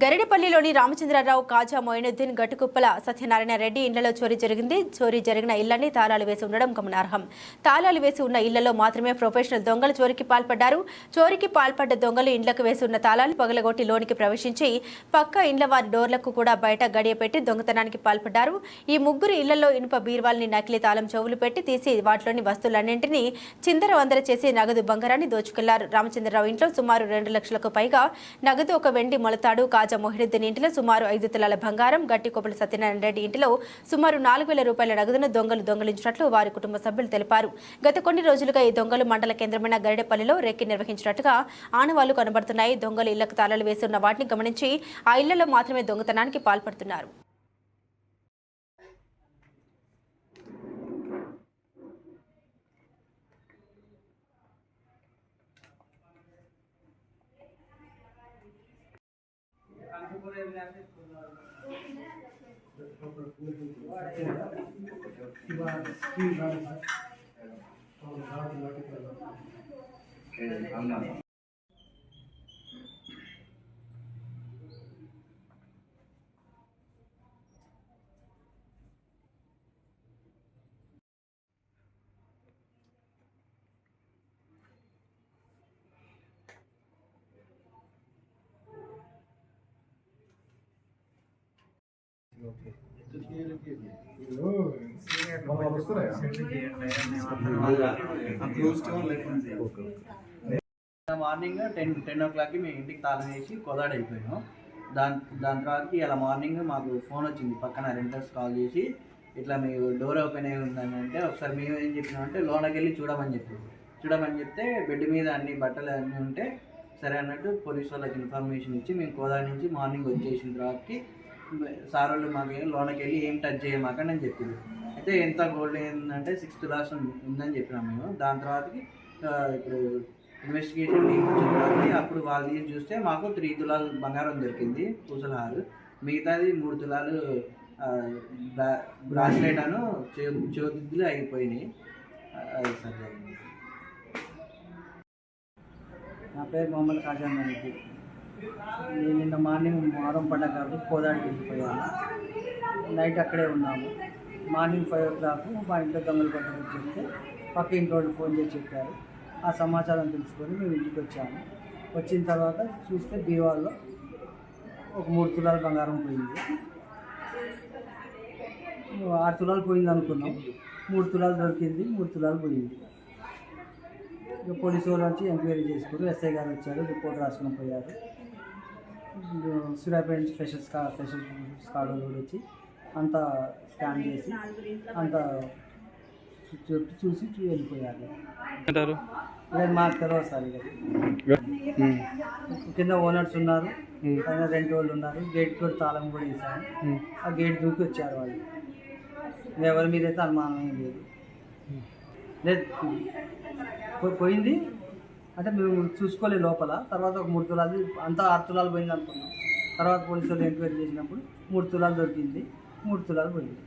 గరిడిపల్లిలోని రామచంద్రరావు కాజా మొయినుద్దీన్ గట్టుకుప్పల సత్యనారాయణ రెడ్డి ఇళ్లలో చోరీ జరిగింది. చోరీ జరిగిన ఇళ్లన్నీ తాళాలు వేసి ఉండడం గమనార్హం. తాళాలు వేసి ఉన్న ఇళ్లలో మాత్రమే ప్రొఫెషనల్ దొంగలు చోరీకి పాల్పడ్డారు. చోరీకి పాల్పడ్డ దొంగలు ఇండ్లకు వేసి ఉన్న తాళాలు పగలగొట్టి లోనికి ప్రవేశించి పక్క ఇండ్ల వారి డోర్లకు కూడా బయట గడియ పెట్టి దొంగతనానికి పాల్పడ్డారు. ఈ ముగ్గురు ఇళ్లలో ఇనుప బీర్వాల్ని నకిలీ తాళం చెవులు పెట్టి తీసి వాటిలోని వస్తువులన్నింటినీ చిందరవందర చేసి నగదు బంగారాన్ని దోచుకెళ్లారు. రామచంద్రరావు ఇంట్లో సుమారు 2 లక్షలకు పైగా నగదు, ఒక వెండి మొలతాడు, కాజా మొహినుద్దీన్ ఇంటిలో సుమారు 5 తులాల బంగారం, గట్టికొప్పల సత్యనారాయణ రెడ్డి ఇంటిలో సుమారు 4,000 రూపాయల నగదును దొంగలు దొంగిలించినట్లు వారి కుటుంబ సభ్యులు తెలిపారు. గత కొన్ని రోజులుగా ఈ దొంగలు మండల కేంద్రమైన గరిడేపల్లిలో రెక్కి నిర్వహించినట్టుగా ఆనవాళ్లు కనబడుతున్నాయి. దొంగలు ఇళ్లకు తాళాలు వేసి ఉన్న వాటిని గమనించి ఆ ఇళ్లలో మాత్రమే దొంగతనానికి పాల్పడుతున్నారు. మార్నింగ్ 10 o'clockకి మేము ఇంటికి తాళం వేసి కోదాడు అయిపోయాం. దాని తర్వాతకి ఇలా మార్నింగ్ మాకు ఫోన్ వచ్చింది. పక్కన రెంటర్స్ కాల్ చేసి ఇట్లా మీ డోర్ ఓపెన్ అయి ఉందని అంటే ఒకసారి మేము ఏం చెప్పినామంటే లోనకి వెళ్ళి చూడమని చెప్తే బెడ్ మీద అన్ని బట్టలు అన్నీ ఉంటే సరే అన్నట్టు పోలీస్ వాళ్ళకి ఇన్ఫర్మేషన్ ఇచ్చి మేము కోదాడు నుంచి మార్నింగ్ వచ్చేసిన తర్వాతకి సార్ వాళ్ళు మాకు లోనకి వెళ్ళి ఏం టచ్ చేయమాకండి అని చెప్పింది. అయితే ఎంత గోల్డ్ ఏంటంటే 6 tulas ఉందని చెప్పినాం మేము. దాని తర్వాతకి ఇప్పుడు ఇన్వెస్టిగేషన్ టీమ్ వచ్చిన తర్వాత అప్పుడు వాళ్ళు చూస్తే మాకు 3 తులాలు బంగారం దొరికింది, పూసలహారు. మిగతాది 3 తులాలు బ్రాస్లెట్ అను చోదిద్దులు అయిపోయినాయి. అది సరే. నా పేరు మొహమ్మద్ ఖాజా రెడ్డి. నేను నిన్న మార్నింగ్ మొహరం పండగ కాబట్టి కోదాడికి వెళ్ళిపోయాను. నైట్ అక్కడే ఉన్నాము. మార్నింగ్ 5 o'clock మా ఇంట్లో దొంగలు పట్టుకొని చెప్తే పక్క ఇంట్లో వాళ్ళు ఫోన్ చేసి చెప్పారు. ఆ సమాచారం తెలుసుకొని మేము ఇంటికి వచ్చాము. వచ్చిన తర్వాత చూస్తే బీరువాలో ఒక 3 తులాల బంగారం పోయింది. 6 తులాలు పోయింది అనుకున్నాం. 3 తులాలు దొరికింది, 3 తులాలు పోయింది. ఇక పోలీసు వాళ్ళు వచ్చి ఎంక్వైరీ చేసుకుని ఎస్ఐ గారు వచ్చారు, రిపోర్ట్ రాసుకొని పోయారు. సూర్యాపేట నుంచి ఫ్రెషర్స్ కార్డు కూడా వచ్చి అంతా స్కాన్ చేసి అంతా చూసి వెళ్ళిపోయారు. మాకు తెలియదు సార్. కింద ఓనర్స్ ఉన్నారు, పైన రెంట్ వాళ్ళు ఉన్నారు. గేట్ కూడా తాళం కూడా వేసారు. ఆ గేట్ దూకి వచ్చారు వాళ్ళు. ఎవరి మీద అయితే అనుమానం ఏం లేదు. పోయింది అంటే మేము చూసుకోలేదు లోపల. తర్వాత ఒక 3 తులాలు అంతా 6 తులాలు పోయింది అనుకున్నాం. తర్వాత పోలీసు వాళ్ళు ఎంక్వైరీ చేసినప్పుడు 3 తులాలు దొరికింది, 3 తులాలు పోయింది.